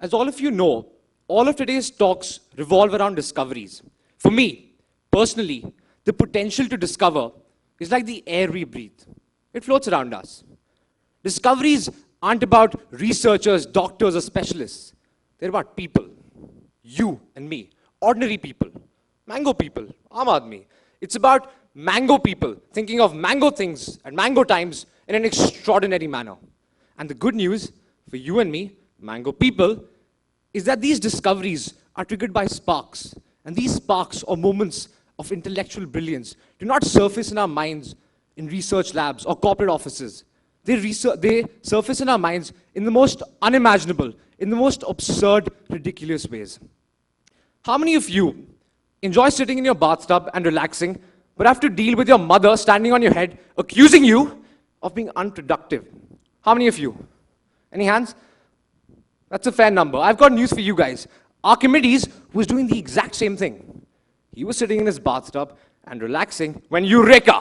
As all of you know, all of today's talks revolve around discoveries. For me, personally, the potential to discover is like the air we breathe. It floats around us. Discoveries aren't about researchers, doctors, or specialists. They're about people. You and me. Ordinary people. Mango people. Aam Aadmi. It's about mango people thinking of mango things at mango times in an extraordinary manner. And the good news for you and me, mango people, is that these discoveries are triggered by sparks. And these sparks or moments of intellectual brilliance do not surface in our minds in research labs or corporate offices. They surface in our minds in the most unimaginable, in the most absurd, ridiculous ways. How many of you enjoy sitting in your bathtub and relaxing, but have to deal with your mother standing on your head, accusing you of being unproductive? How many of you? Any hands? That's a fair number. I've got news for you guys. Archimedes was doing the exact same thing. He was sitting in his bathtub and relaxing when Eureka!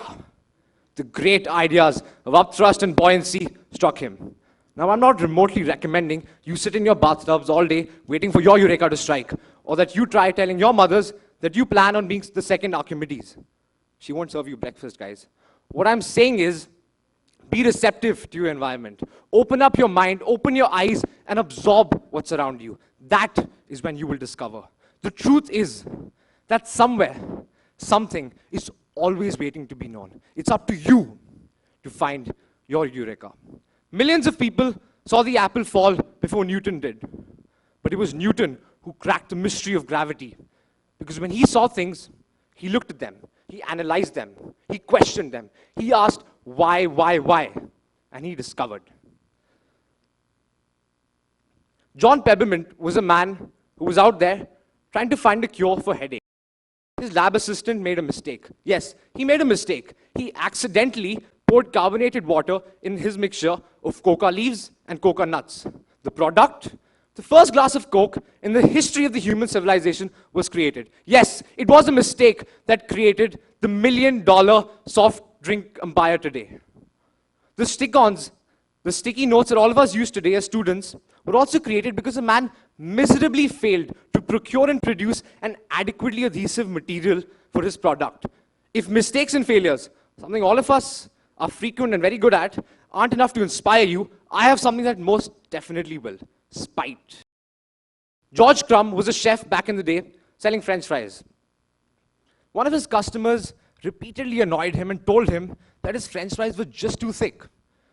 The great ideas of upthrust and buoyancy struck him. Now, I'm not remotely recommending you sit in your bathtubs all day waiting for your Eureka to strike, or that you try telling your mothers that you plan on being the second Archimedes. She won't serve you breakfast, guys. What I'm saying is, be receptive to your environment. Open up your mind, open your eyes, and absorb what's around you. That is when you will discover. The truth is that somewhere, something is always waiting to be known. It's up to you to find your Eureka. Millions of people saw the apple fall before Newton did. But it was Newton who cracked the mystery of gravity. Because when he saw things, he looked at them, he analyzed them, he questioned them, he asked why, and he discovered. John Peppermint was a man who was out there trying to find a cure for headache. His lab assistant made a mistake. Yes, he made a mistake. He accidentally poured carbonated water in his mixture of coca leaves and coca nuts. The product, the first glass of Coke in the history of the human civilization, was created. Yes, it was a mistake that created the $1 million soft drink empire today. The stick-ons, the sticky notes that all of us use today as students, were also created because a man miserably failed to procure and produce an adequately adhesive material for his product. If mistakes and failures, something all of us are frequent and very good at, aren't enough to inspire you, I have something that most definitely will: spite. George Crumb was a chef back in the day selling French fries. One of his customers repeatedly annoyed him and told him that his French fries were just too thick.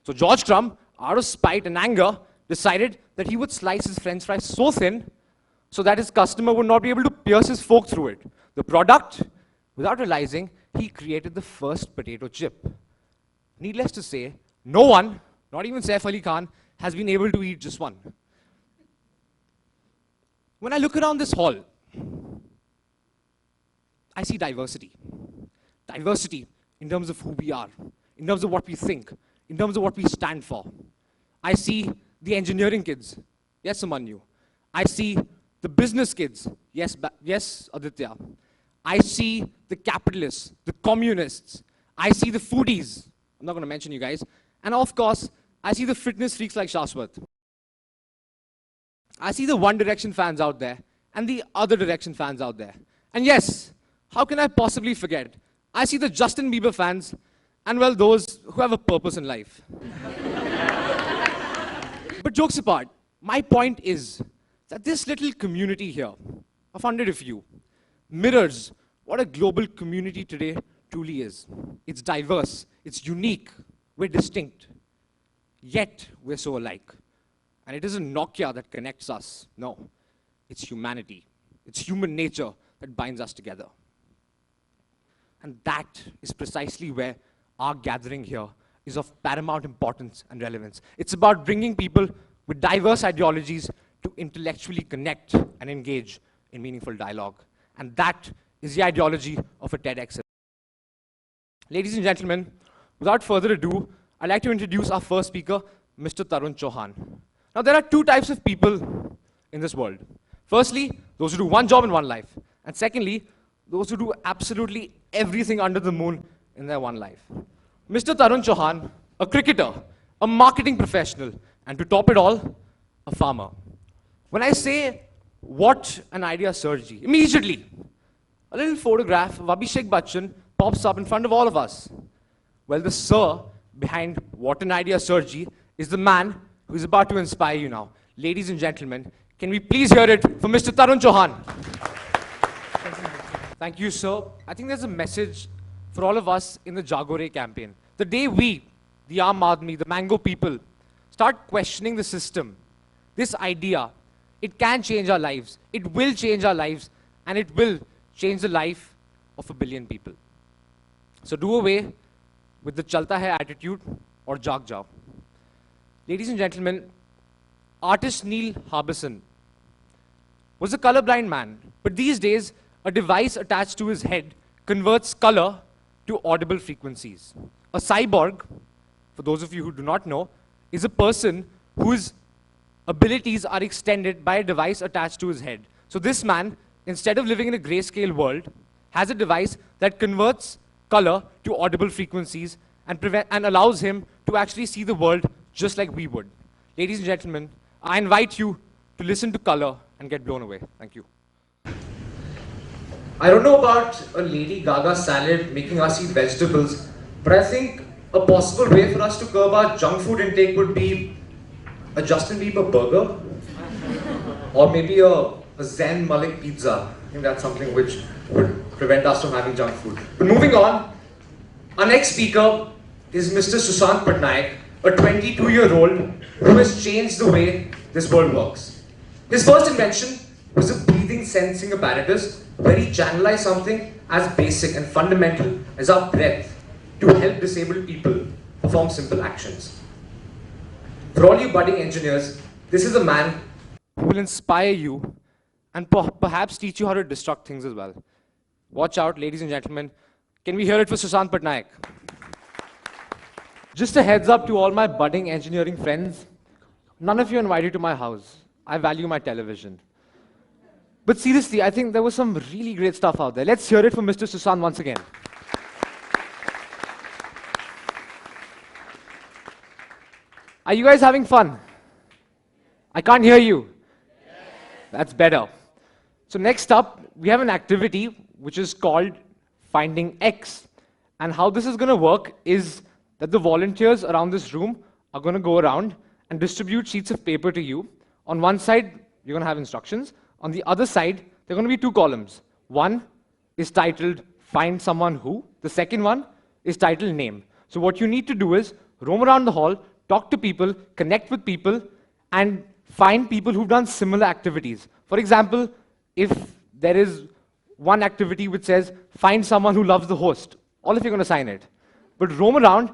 So George Crumb, out of spite and anger, decided that he would slice his French fries so thin so that his customer would not be able to pierce his fork through it. The product, without realizing, he created the first potato chip. Needless to say, no one, not even Saif Ali Khan, has been able to eat just one. When I look around this hall, I see diversity. Diversity in terms of who we are, in terms of what we think, in terms of what we stand for. I see the engineering kids. Yes, Amanyu. I see the business kids. Yes, Aditya. I see the capitalists, the communists. I see the foodies. I'm not going to mention you guys. And of course, I see the fitness freaks like Shashwat. I see the One Direction fans out there and the Other Direction fans out there. And yes, how can I possibly forget? I see the Justin Bieber fans and, well, those who have a purpose in life. But jokes apart, my point is that this little community here, of 100 of you, mirrors what a global community today truly is. It's diverse, it's unique, we're distinct, yet we're so alike. And it isn't Nokia that connects us, no. It's humanity, it's human nature that binds us together. And that is precisely where our gathering here is of paramount importance and relevance. It's about bringing people with diverse ideologies to intellectually connect and engage in meaningful dialogue. And that is the ideology of a TEDx event. Ladies and gentlemen, without further ado, I'd like to introduce our first speaker, Mr. Tarun Chauhan. Now, there are two types of people in this world. Firstly, those who do one job in one life. And secondly, those who do absolutely everything under the moon in their one life. Mr. Tarun Chauhan, a cricketer, a marketing professional, and to top it all, a farmer. When I say, what an idea surgery, immediately, a little photograph of Abhishek Bachchan pops up in front of all of us. Well, the sir behind what an idea surgery is the man who is about to inspire you now. Ladies and gentlemen, can we please hear it for Mr. Tarun Chauhan? Thank you, sir. I think there's a message for all of us in the Jagore campaign. The day we, the Aam Aadmi, the Mango people, start questioning the system, this idea, it can change our lives, it will change our lives, and it will change the life of 1 billion people. So do away with the chalta hai attitude or jaag jao. Ladies and gentlemen, artist Neil Harbison was a colorblind man, but these days, a device attached to his head converts color to audible frequencies. A cyborg, for those of you who do not know, is a person whose abilities are extended by a device attached to his head. So this man, instead of living in a grayscale world, has a device that converts color to audible frequencies and allows him to actually see the world just like we would. Ladies and gentlemen, I invite you to listen to color and get blown away. Thank you. I don't know about a Lady Gaga salad making us eat vegetables, but I think a possible way for us to curb our junk food intake would be a Justin Bieber burger, or maybe a Zen Malik pizza. I think that's something which would prevent us from having junk food. But moving on, our next speaker is Mr. Sushant Patnaik, a 22-year-old who has changed the way this world works. His first invention was a breathing sensing apparatus where he channelized something as basic and fundamental as our breath to help disabled people perform simple actions. For all you budding engineers, this is a man who will inspire you and perhaps teach you how to destruct things as well. Watch out, ladies and gentlemen. Can we hear it for Sushant Patnaik? Just a heads up to all my budding engineering friends. None of you are invited to my house. I value my television. But seriously, I think there was some really great stuff out there. Let's hear it from Mr. Sushant once again. Are you guys having fun? I can't hear you. That's better. So next up, we have an activity which is called Finding X. And how this is going to work is that the volunteers around this room are going to go around and distribute sheets of paper to you. On one side, you're going to have instructions. On the other side, there are going to be 2 columns. One is titled Find Someone Who. The second one is titled Name. So what you need to do is roam around the hall, talk to people, connect with people, and find people who've done similar activities. For example, if there is one activity which says, find someone who loves the host, all of you are going to sign it. But roam around,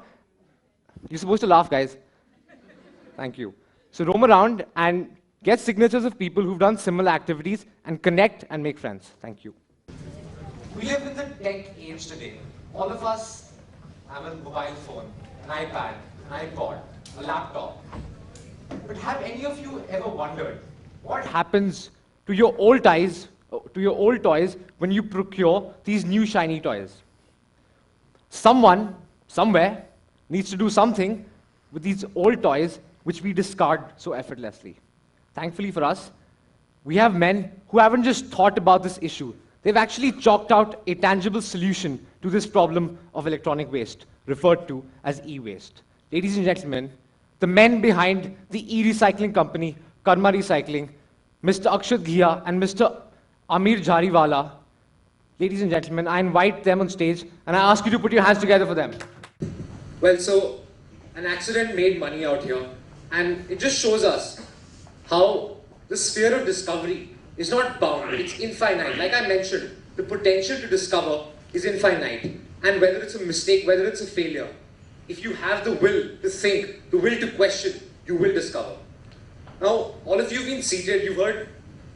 you're supposed to laugh, guys. Thank you. So roam around and get signatures of people who've done similar activities and connect and make friends. Thank you. We live in the tech age today. All of us have a mobile phone, an iPad, an iPod, a laptop. But have any of you ever wondered what happens to your old toys when you procure these new shiny toys? Someone, somewhere, needs to do something with these old toys which we discard so effortlessly. Thankfully for us, we have men who haven't just thought about this issue. They've actually chalked out a tangible solution to this problem of electronic waste, referred to as e-waste. Ladies and gentlemen, the men behind the e-recycling company, Karma Recycling, Mr. Akshat Ghia and Mr. Amir Jariwala. Ladies and gentlemen, I invite them on stage and I ask you to put your hands together for them. Well, so an accident made money out here, and it just shows us how the sphere of discovery is not bound, it's infinite. Like I mentioned, the potential to discover is infinite. And whether it's a mistake, whether it's a failure, if you have the will to think, the will to question, you will discover. Now, all of you have been seated, you've heard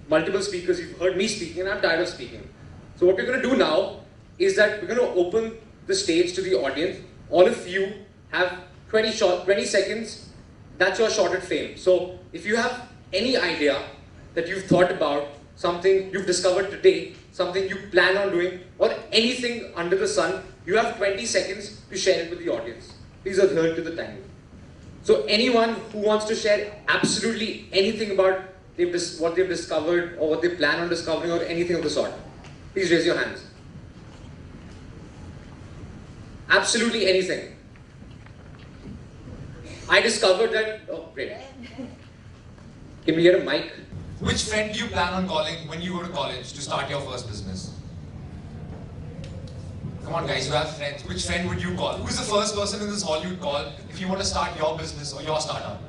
multiple speakers, you've heard me speaking, and I'm tired of speaking. So what we're going to do now is that we're going to open the stage to the audience. All of you have 20 seconds, that's your shot at fame. So if you have any idea that you've thought about, something you've discovered today, something you plan on doing, or anything under the sun, you have 20 seconds to share it with the audience. Please adhere to the time. So anyone who wants to share absolutely anything about what they've discovered or what they plan on discovering or anything of the sort? Please raise your hands. Absolutely anything. I discovered that, oh great. Can we get a mic? Which friend do you plan on calling when you go to college to start your first business? Come on guys, you have friends. Which friend would you call? Who's the first person in this hall you'd call if you want to start your business or your startup?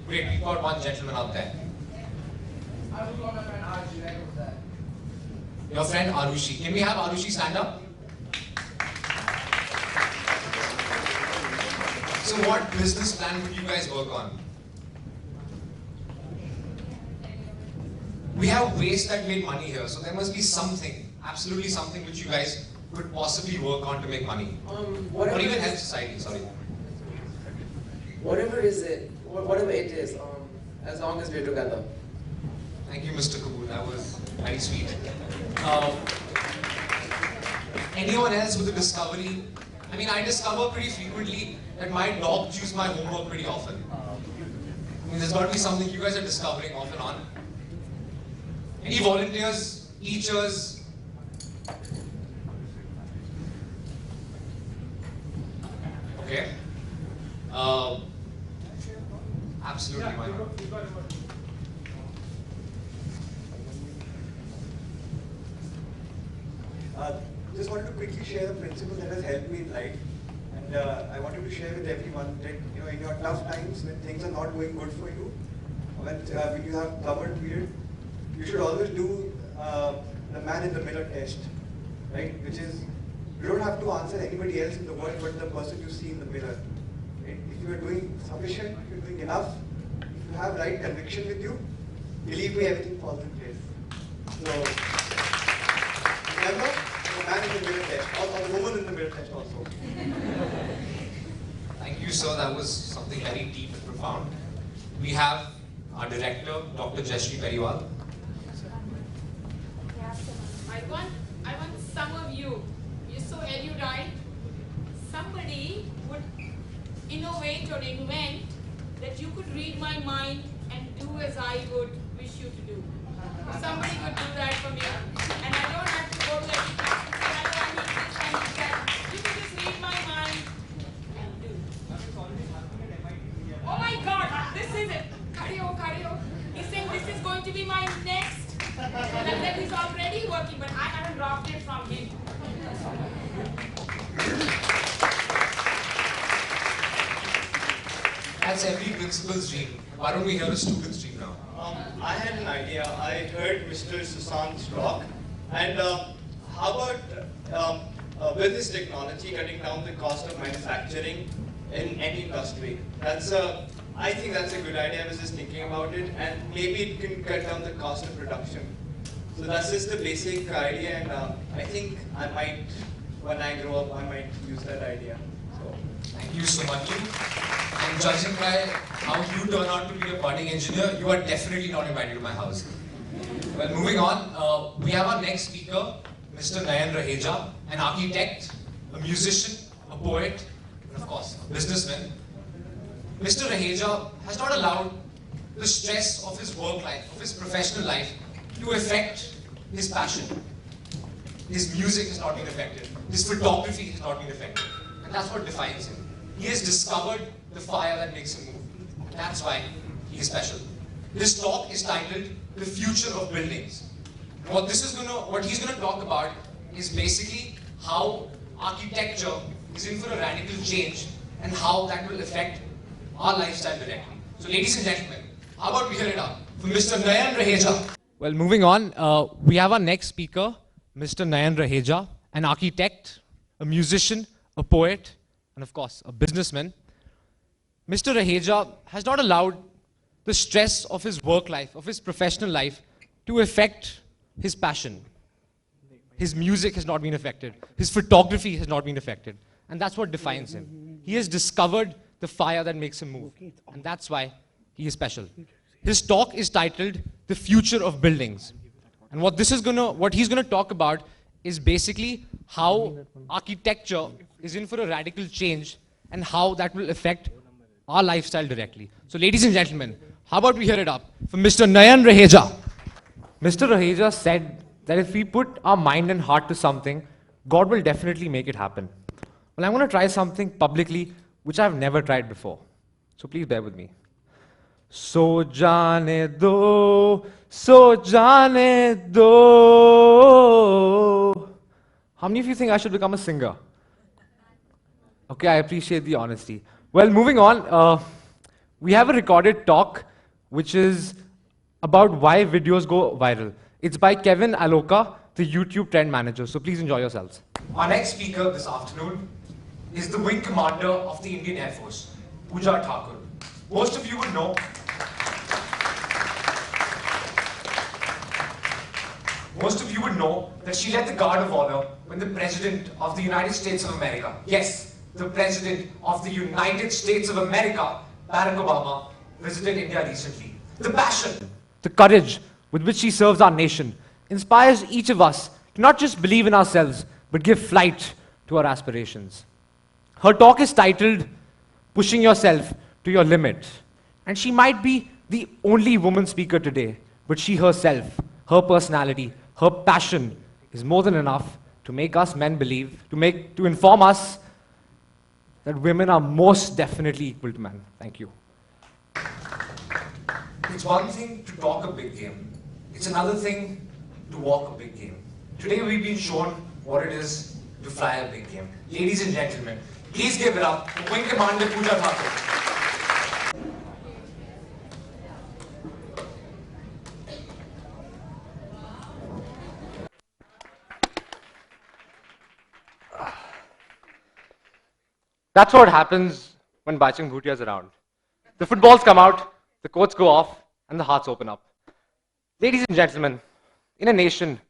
Great, we've got one gentleman out there. I would call my friend Arushi, right over there. Your friend Arushi. Can we have Arushi stand up? So what business plan would you guys work on? We have waste that made money here, so there must be something, absolutely something which you guys could possibly work on to make money. Or even help society, sorry. Whatever it is, as long as we're together. Thank you, Mr. Kapoor, that was very sweet. Anyone else with a discovery? I mean, I discover pretty frequently that my dog chews my homework pretty often. I mean, there's got to be something you guys are discovering off and on. Any volunteers, teachers? Okay. Absolutely, why not? Just wanted to quickly share the principle that has helped me in life, and I wanted to share with everyone that in your tough times when things are not going good for you, when you have covered period, you should always do the man in the mirror test, right? Which is you don't have to answer anybody else in the world but the person you see in the mirror. Right? If you are doing sufficient, if you're doing enough, if you have right conviction with you, believe me, everything falls in place. So remember. Man in the mirror test, or the woman in the mirror test also. Thank you, sir. That was something very deep and profound. We have our director, Dr. Jayashree Periwal. I want some of you, you're so erudite, somebody would innovate or invent that you could read my mind and do as I would wish you to do. Somebody could do that for me, and I don't have to go to every class and say, I need this, I need that. You can just read my mind and do. Oh my God, this is it. Cardio. He's saying this is going to be my next. And I said he's already working, but I haven't dropped it from him. That's every principal's dream. Why don't we hear a student's dream now? I had an idea. I heard Mr. Sushant's talk, and how about with this technology cutting down the cost of manufacturing in any industry? I think that's a good idea. I was just thinking about it, and maybe it can cut down the cost of production. So that's just the basic idea, and I think I might, when I grow up, I might use that idea. So. Thank you so much. And judging by how you turn out to be a budding engineer, you are definitely not invited to my house. Well, moving on, we have our next speaker, Mr. Nayan Raheja, an architect, a musician, a poet, and of course, a businessman. Mr. Raheja has not allowed the stress of his work life, of his professional life, to affect his passion. His music has not been affected. His photography has not been affected. And that's what defines him. He has discovered the fire that makes him move. That's why he is special. This talk is titled The Future of Buildings. And what he's going to talk about is basically how architecture is in for a radical change and how that will affect our lifestyle directly. So ladies and gentlemen, how about we hear it up for Mr. Nayan Raheja. Well, moving on, we have our next speaker, Mr. Nayan Raheja, an architect, a musician, a poet, and of course, a businessman. Mr. Raheja has not allowed the stress of his work life, of his professional life, to affect his passion. His music has not been affected. His photography has not been affected. And that's what defines him. He has discovered the fire that makes him move. And that's why he is special. His talk is titled The Future of Buildings. And what he's going to talk about is basically how architecture is in for a radical change and how that will affect our lifestyle directly. So ladies and gentlemen, How about we hear it up for Mr. Nayan Raheja? Mr. Raheja said that if we put our mind and heart to something, God will definitely make it happen. Well, I'm going to try something publicly which I've never tried before. So please bear with me. So jaane do, so jaane do. How many of you think I should become a singer? Okay, I appreciate the honesty. Well, moving on, we have a recorded talk which is about why videos go viral. It's by Kevin Aloka, the YouTube trend manager. So please enjoy yourselves. Our next speaker this afternoon is the Wing Commander of the Indian Air Force, Pooja Thakur. Most of you would know that she led the Guard of Honor when the President of the United States of America, yes, the President of the United States of America, Barack Obama, visited India recently. The passion, The courage with which she serves our nation inspires each of us to not just believe in ourselves, but give flight to our aspirations. Her talk is titled, Pushing Yourself to Your Limit. And she might be the only woman speaker today, but she herself, her personality, her passion is more than enough to make us men believe, to inform us that women are most definitely equal to men. Thank you. it's one thing to talk a big game. It's another thing to walk a big game. Today we've been shown what it is to fly a big game. Ladies and gentlemen, please give it up for Wing Commander Pooja Thakur. That's what happens when Baichung Bhutia is around. The footballs come out, the courts go off, and the hearts open up. Ladies and gentlemen, in a nation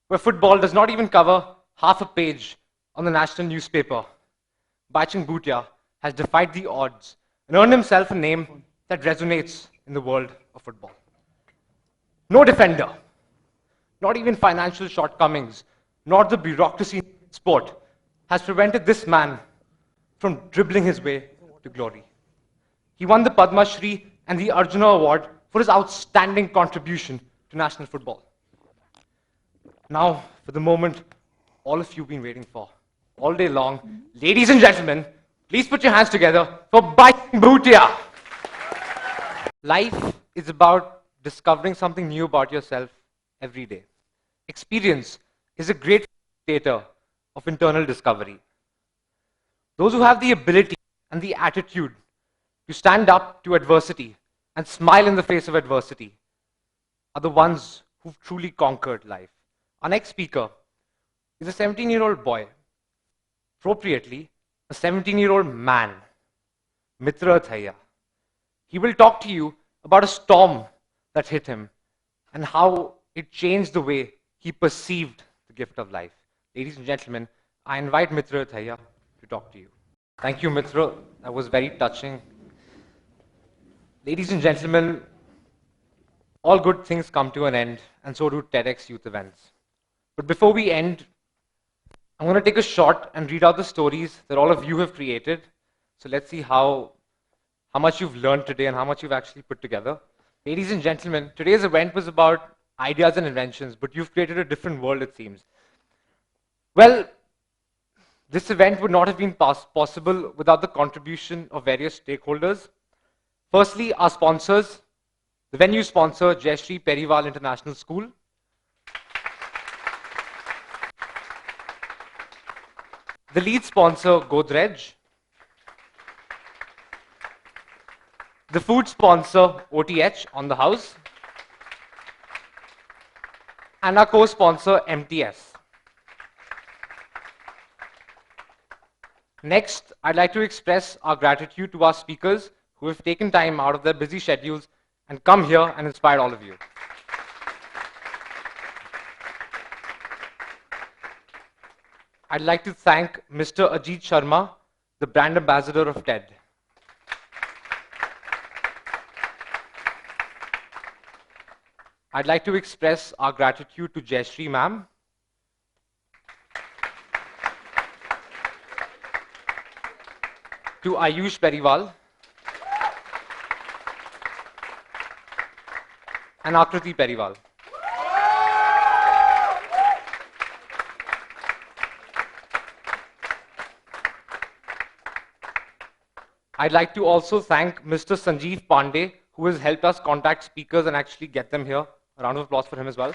where football does not even cover half a page on the national newspaper, Baichung Bhutia has defied the odds and earned himself a name that resonates in the world of football. No defender, not even financial shortcomings, nor the bureaucracy in sport has prevented this man from dribbling his way to glory. He won the Padma Shri and the Arjuna Award for his outstanding contribution to national football. Now, for the moment all of you have been waiting for, all day long, ladies and gentlemen, please put your hands together for Baichung Bhutia. Life is about discovering something new about yourself every day. Experience is a great facilitator of internal discovery. Those who have the ability and the attitude to stand up to adversity and smile in the face of adversity are the ones who've truly conquered life. Our next speaker is a 17-year-old boy, appropriately a 17-year-old man, Mitra Thaya. He will talk to you about a storm that hit him and how it changed the way he perceived the gift of life. Ladies and gentlemen, I invite Mitra Thaya to talk to you. Thank you, Mitra. That was very touching. Ladies and gentlemen, all good things come to an end, and so do TEDx youth events. But before we end, I'm going to take a shot and read out the stories that all of you have created. So let's see how much you've learned today and how much you've actually put together. Ladies and gentlemen, today's event was about ideas and inventions, but you've created a different world, it seems. Well, this event would not have been possible without the contribution of various stakeholders. Firstly, our sponsors, the venue sponsor, Jayashree Periwal International School. The lead sponsor, Godrej. The food sponsor, OTH, on the house. And our co-sponsor, MTS. Next, I'd like to express our gratitude to our speakers who have taken time out of their busy schedules and come here and inspired all of you. I'd like to thank Mr. Ajit Sharma, the brand ambassador of TED. I'd like to express our gratitude to Jayashree ma'am, to Ayush Periwal, and Akriti Periwal. I'd like to also thank Mr. Sanjeev Pandey, who has helped us contact speakers and actually get them here. A round of applause for him as well.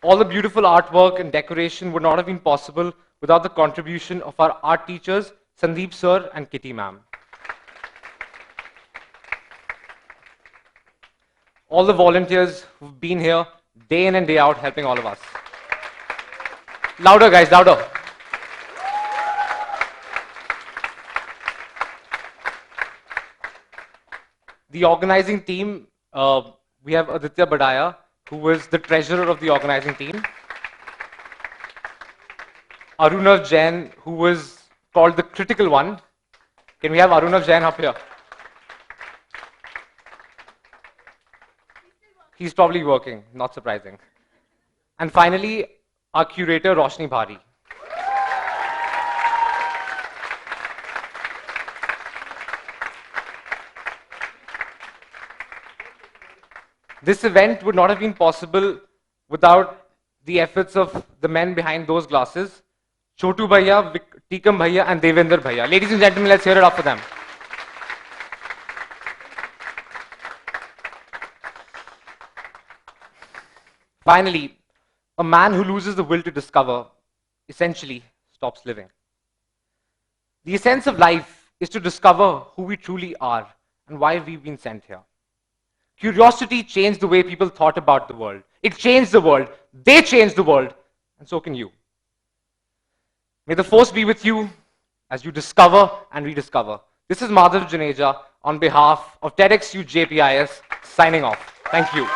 All the beautiful artwork and decoration would not have been possible without the contribution of our art teachers, Sandeep sir and Kitty ma'am. All the volunteers who've been here day in and day out helping all of us. Louder guys, louder. The organizing team, we have Aditya Badaya, who is the treasurer of the organizing team. Arunav Jain, who was called the critical one. Can we have Arunav Jain up here? He's probably working, not surprising. And finally, our curator, Roshni Bhari. This event would not have been possible without the efforts of the men behind those glasses, Chotu Bhaiya, Tikam Bhaiya and Devendra Bhaiya. Ladies and gentlemen, let's hear it up for them. Finally, a man who loses the will to discover essentially stops living. The essence of life is to discover who we truly are and why we've been sent here. Curiosity changed the way people thought about the world. It changed the world. They changed the world. And so can you. May the force be with you as you discover and rediscover. This is Madhav Juneja on behalf of TEDxYouth JPIS signing off. Thank you.